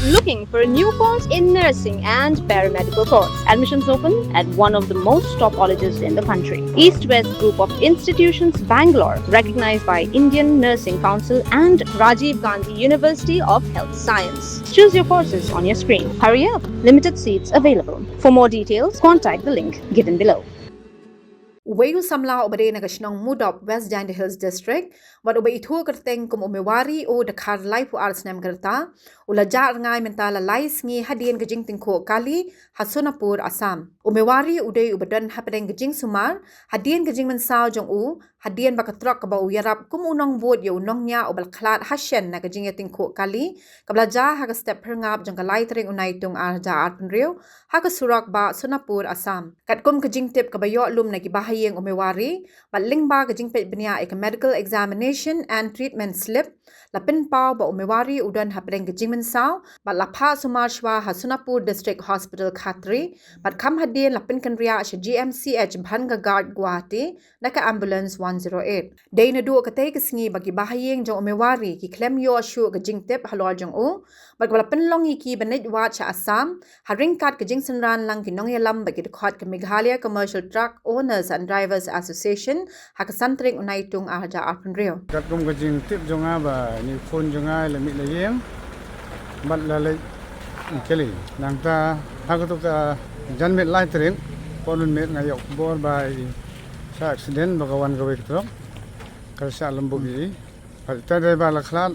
Looking for a new course in nursing and paramedical course? Admissions open at one of the most top colleges in the country. East West Group of Institutions, Bangalore, recognized by Indian Nursing Council and Rajiv Gandhi University of Health Science. Choose your courses on your screen. Hurry up, limited seats available. For more details, contact the link given below. Wayu samla obade na kashnong Mudop West Dande Hills District wat obe itu kerteng kum umewari o dekar lai pu arsnem kerta ula jar ngai mentala lai sngi hadien gejing tingko kali Hasunapur Assam umewari udai ubadan hapedeng gejing sumar hadien gejing mensau jong u hadien bakatrok kaba uyarap kum unong bot yo unongnya obal klat hasyen na gejing tingko kali kabla ja ha step herngap jong kalai tering unai tung arja arpenriu ha surak ba Sunapur Assam kat kum gejing tip kabayo lum na gibah yang umewari baling ba gajing pet benia ek medical examination and treatment slip lapin pau ba umewari udan hapeng gajing mensau ba lapha sumar shwa Hasunapur district hospital khatri bat kam hadien lapin kanria sha GMCH bhanga guard Guwahati naka ambulance 108 dei na du katay kasngi bagi bahayeng jong umewari ki klem yo shu gajing tip halol jong u bat lapin longi ki banit wat sha Assam haring kat gajing sanran lang kinong yalam bagi dekhot ke Meghalaya Commercial Truck Owners and Drivers Association hakasantring unaitung arja arpenrio kat kum gajing tip jonga ba ni phone jonga le mi le yeng bat la le keli nang ta hakatu ka janmet lai tring ponun met ngayok bor bai sa accident bagawan gawe tro kal sa lambugi kal ta de ba la khlan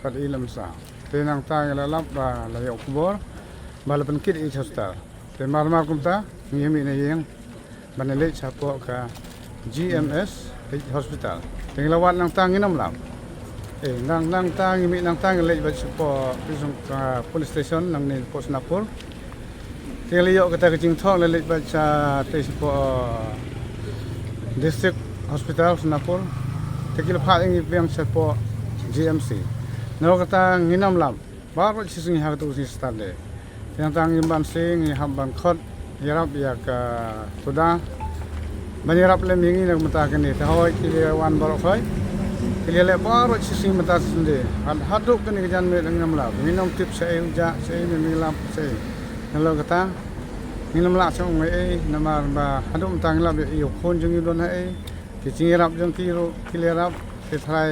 kal ilam sa te nang ta la lap ba la yok bor ba la pen kit i hosta te mar mar kum ta mi mi ne yeng banele chapo ka GMS hospital tinglawan nang tangin nam lam nang tangi mi nang tangi le ba chapo pisong ka police station nang ni pos napur tinglayo kata kecing thong le ba cha te chapo district hospital Sunapur tekil pha ing biang chapo GMC nalo kata nginam lam baru sising ha tu si stade yang tangi ban sing hamban khot yarap ya ka tuda manirap le mingi nag matakan ni tahoy kili wan barok hoy kili le baro sisi mata sinde han haduk kan jan me ngam la minum tip sa ja sa mi lam sa nalo kata minum la sa ngai namar ba hadum tang la yo khon jung don hai ki chingirap jung tiro kili rap ke thai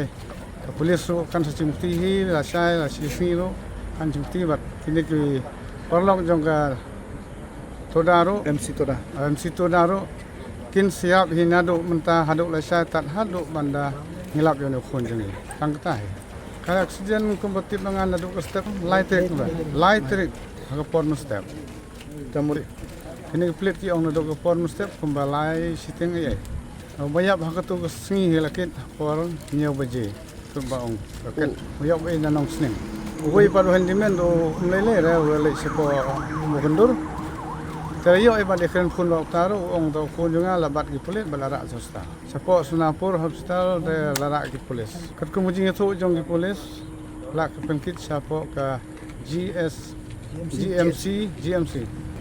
police ro kan sa chimti hi la sai la sisi ro kan chimti bat kini ki perlok jong ka Todaro MC Todaro kin siap hinado menta haduk lasa tat haduk banda ngilap yo ne khon jengi kang tai kaya oksigen kompatib dengan haduk step light trick ha pon step tamuri kini plate ki ong haduk pon step kumbalai siting ai bayap ha tu singi helakit por nyaw baje kumbaong ket bayap ai nanong sning oi paru handimen do lele ra le sepo mogendur tayo iba dekren kun wa taro ong to kun junga labat ki pulis balara sosta sapo Sunapur hospital de lara ki pulis kat kumujing itu jong ki pulis lak penkit sapo ka GMC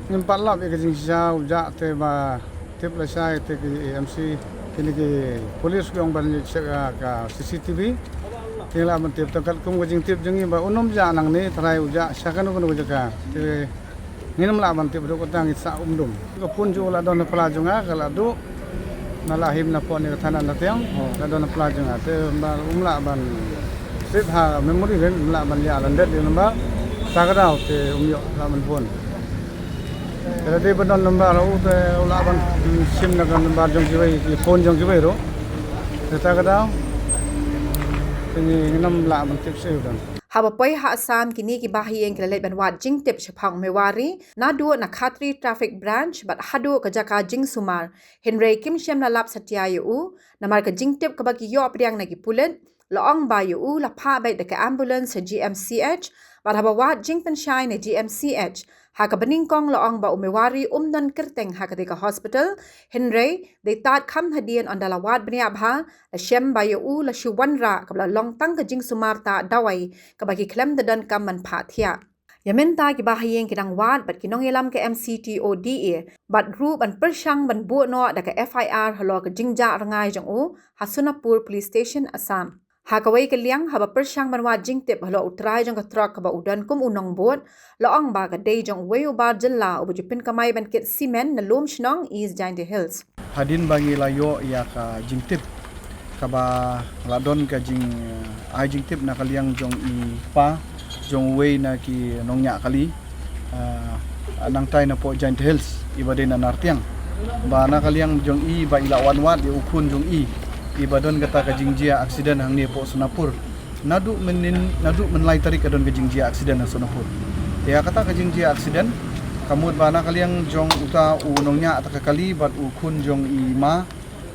nimpat lap ke jing sa uja te ba tip la sai te ki MC kini ki pulis ki ong ban ka CCTV tila man tip kat kumujing tip jengi ba unom ja nang ni trai uja sakan ko jaga te nginam la ban tip do ko tangi sa umdum ko punju la don pelajunga kala do nalahim na pon ni thana na tiang la don pelajunga te ba umla ban sit ha memory ren umla ban ya landet di namba sagada te umyo la ban pon te de ban namba ro te ula ban sim na kan namba jong ki bai phone jong ki bai ro te sagada ni nginam la ban tip se don Habapoi ha Assam kini ki bahiyeng kilalet banwat jing tip shapang mewari na du na Khatri traffic branch bat hadu ka jaka jing sumar Henry Kim Shem na lap satya yu namar ka jing tip ka bagi yo apriang na ki pulet loong ba yu la pha bai de ka ambulance sa GMCH bat habawat jing penshai na GMCH ha ka baningkong loong ba umewari umdan kerteng ha ka hospital Henry de tat kham hadien andala wat bnia bha la shem ba yu la shuwanra kabla long tang ka jing sumar ta dawai ka bagi klem dadan kam man phathia Yamenta ki bahayeng kinang wat bat kinong yelam ke MCTODA bat ru ban persyang ban bu no da ka FIR halo ka jingja rangai jong u Hasunapur Police Station Assam Hakaway kaliang haba persyang manwa jingtip halo utray jong katrak kaba udan kum unong bot loong baga day jong wayo bar jela ubu jupin kamay bankit simen na lum shnong East Giant Hills. Hadin bagi layo ya ka jingtip kaba ladon ka jing ai jingtip na kaliang jong i pa jong way na ki nongnya kali nang tay na po Giant Hills iba din na nartiang ba na kaliang jong i ba ilawan wat di ukun jong i iba don kata ka jingjia aksiden hang ni po Sonapur nadu menlai tarik ka don ka jingjia aksiden na Sonapur ya kata ka jingjia aksiden kamud ba na kaliang jong uta unongnya ta kali bat ukun jong i ma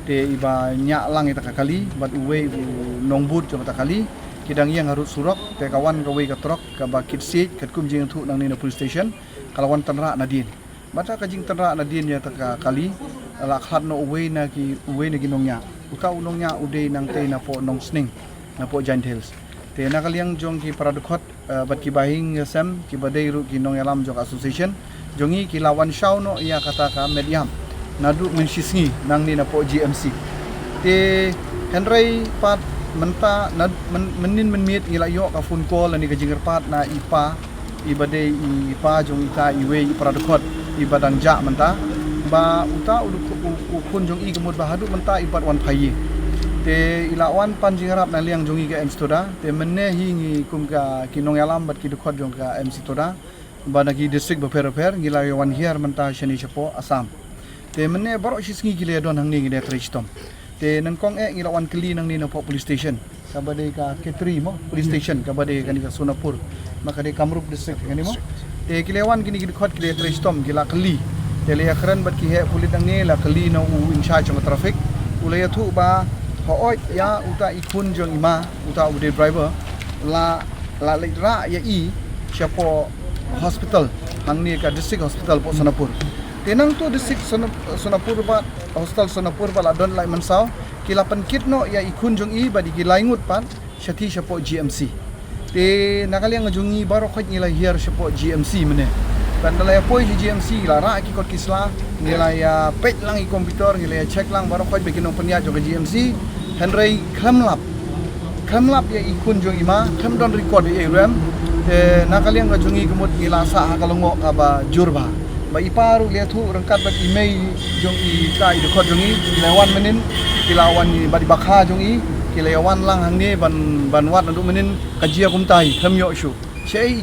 te iba nya lang ita kali bat uwe nongbut jong ta kali kidang yang harus surok te kawan gawe ka trok ka bakit sit kat kum jing thu nang ni police station kalawan tanra nadin bata ka jing tanra nadin ya ta kali la khat no uwe na ki nongnya uta unongnya ude nang te na po nong sning na po Giant Hills te na kaliang jong ki paradukot bat ki bahing sem ki badai ru ki nong alam jong association jongi ki lawan shaw no ya kata ka mediam nadu mensisngi nang ni na po GMC te Henry pat menta menin menmit ngilayo ka phone call ani ka jinger pat na ipa ibade ipa jong ita iwe paradukot ibadang ja menta ba uta ukun jong i kemud bahadu menta ibat wan phayi te ilawan panjingarap na liang jongi ka MC Toda te menne hingi kum ka kinong alam bat ki dukot jong ka MC Toda ba nagi district beper ngila wan hier menta shani chapo Assam te menne baro shisngi gile don hang ni ngide tristom te nangkong ngila wan kli nang ni na po police station kabade ka K3 mo police station kabade ka ni ka Sonapur maka de Kamrup district kani mo te kilewan gini dukot kile tristom gila kli Dele akran bat ki he pulit nang ni la kali na u in charge ng traffic ulay thu ba hoot ya uta ikun jong ima uta ude driver la litra ya i siya po hospital hang ni ka district hospital po Sonapur tenang tu district Sonapur ba hospital Sonapur ba la don lai mansaw kilapan kit no ya ikun jong i ba di gilaingut pan siya ti siya po GMC te nakaliang jongi baro khot nila here siya po GMC mene Bandalaya poi si GMC lara ki kot kisla nilaya pet lang i komputer nilaya check lang baru koi bikin penya jo ke GMC Henry khamlap ya ikun jong ima kham don record e ram te nakaliang ga jongi kemut ngila sa kalongo aba jurba ba iparu le thu rangkat bat email jong i tai de khot jongi lawan menin kilawan ni badi bakha jongi kilawan lang hang ni ban wat ndu menin kajia kum tai kham yo shu shei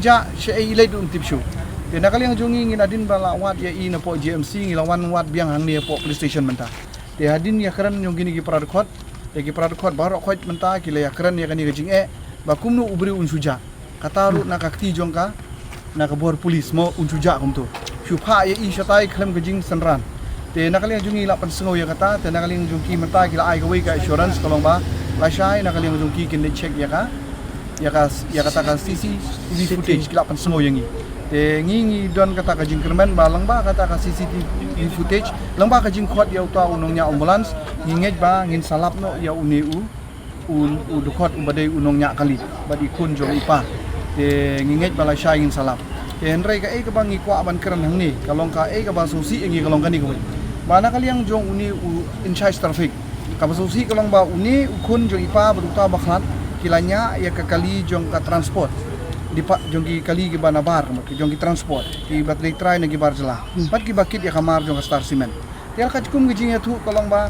ilai dum tip shu Dia nakaliang jongi ngin adin bala wat ya i na po GMC ngilawan wat biang hang ni po police station menta. Dia hadin ya keren yung gini gi paradukot. Ya gi paradukot baro khot menta kila ya keren ya kani gajing bakum no ubri unsuja. Kataru na kakti jongka na kabor police mo unsuja kum tu. Syupha ya i shatai klem gajing sanran. Dia nakaliang jongi lapan sengo ya kata, dia nakaliang jongki menta kila ai gawai ka insurance kalong ba. Lasai nakaliang jongki kin check ya kata ka CCTV footage kila pan sengo yang ni. Te ngingi don kata ka jingkerman balang ba kata ka CCTV footage lang ba ka jing khot ya uta unongnya ambulance ngingej ba ngin salap no ya uneu u dukot ubadai unongnya kali badi kun jong ipa te ngingej bala sha ngin salap te henry ka ka bang ikwa ban keren hang ni kalong ka ka ba susi ngi kalong kani ko bana kaliang jong uni in charge traffic ka ba susi kalong ba uni ukun jong ipa beruta bakhat kilanya ya ka kali jong ka transport di pak jongki kali ki banabar jongki transport ki batlay try na gibar jela bat ki bakit ya kamar jong star cement tial ka kum gijing ya thu kalong ba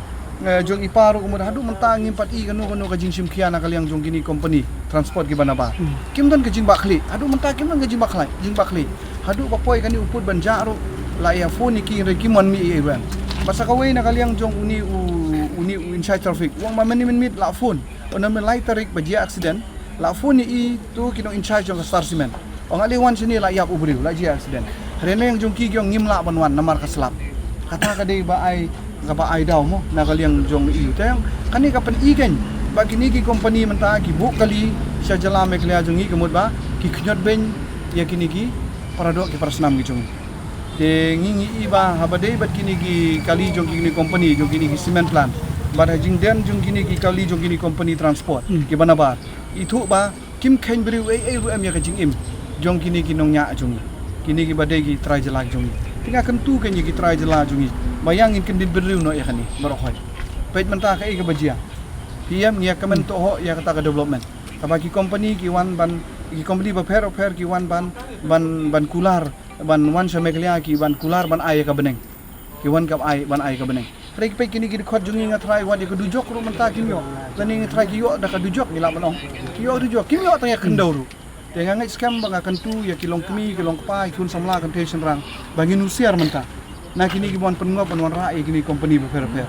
jong iparu kumud hadu mentang impat i kanu ka jing simkia na kaliang jong gini company transport ki banabar kim don ka jing bakli hadu mentang kim don ka jing bakli hadu bapoy kani uput banjaru la ya phone ki rekimon mi iran basa kaway na kaliang jong uni inside traffic wang mamani mit la phone ona men lai tarik baji accident la phone i tu kino in charge of star cement ong aliwan sini la yap ubriu la ji accident rene yang jong ki gyong ngimla banwan namar kaslap kata ka dei ba ai daw mo na kaliang jong i tayang kani ka pan igen ba kini ki company menta ki bu kali sya jala me klia jong i kemud ba ki knyot ben ya kini ki paradok ki parasnam ki jong de ngingi i ba habade bat kini ki kali jong kini company jong kini ki cement plant ba jing den jong kini ki kali jong kini company transport ki banabar itu ba kim khain bri em ya ka jing im jong kini ki nong nya jong kini ki badai ki try jela jong tinga kentu kan ki try jela jong bayangin kin din bri no ya kani baro khoi pet menta ka ka bajia PM ya kemen to ho ya kata development kaba ki company ki wan ban ki company ba fair ki wan ban kular ban wan sameklia ki ban kular ban ay ka beneng ki wan kap ay ban ay ka beneng rek pe kini ki khot jungi nga try wan ya dujok ru menta kimyo tani nga try ki yo da ka dujok ni la manong ki yo dujok kimyo tang ya kendau ru dengan ngai scam bang akan tu ya kilong kemi kilong kepai kun samla kan tension rang bangin usiar menta na kini ki bon penngop wan rai kini company ba fair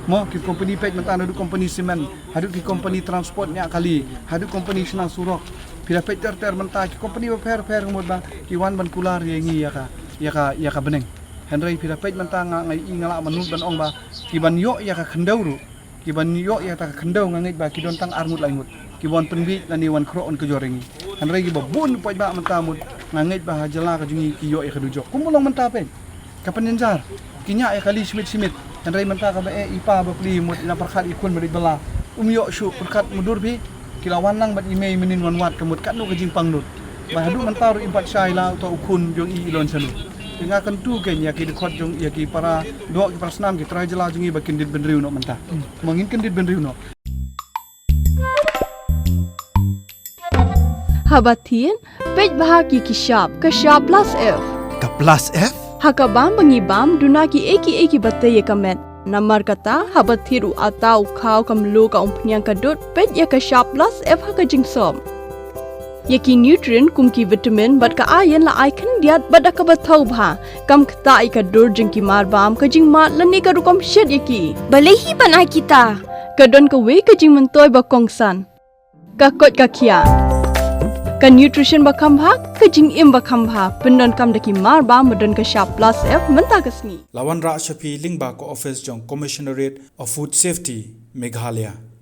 mo ki company page menta adu company semen adu ki company transport nya kali adu company senang surok pila page ter menta ki company ba fair ngomod ba ki wan ban kular ya ngi ya ka beneng Henry pila page menta ngai ingala manut ban ong ba ki ban yo ya ka khendau ru ki ban yo ya ta khendau ngai ba ki don tang armut laingut ki bon penbi nani wan kro on ke jorengi Henry ki ba bun poj ba menta mut ngai ba hajala ka jungi ki yo ya ka dujok kumulong menta pe kapan nenjar kinya ya kali simit Henry menta ka ba ipa ba pli mut na perkhat ikun beri bela yo syu perkhat mudur bi kilawan nang bat imei menin wan wat kemut kat no ka jingpang nut ba hadu menta ru impat syai la to ukun jong i ilon salu Tengah kentu kan ya ki dekat jong ya ki para dok ki para senam ki try jela jungi bakin dit benriu no mentah. Mangin kan dit benriu no. Habatin pej bahagi ki shop ka shop plus F. Ka plus F? Hakabam bangibam duna ki eki batte ye kamet. Namar kata habathiru atau khau kamlu ka umpnyang kadut pej ya ka shop plus F haka jingsom. Yaki nutrient kum ki vitamin bat ka ayan la icon diat bat ka bathau bha kam khta ka dur jing ki mar bam ka jing mat lani ka rukom shed yaki balehi banai kita ka don ka we ka jing mentoy ba kongsan ka kot ka khia ka nutrition ba kham bha ka jing im ba kham bha pendon kam daki mar bam modon ka sharp plus F menta kasni Lawan Ra Shafi Lingba ko office jong Commissionerate of Food Safety Meghalaya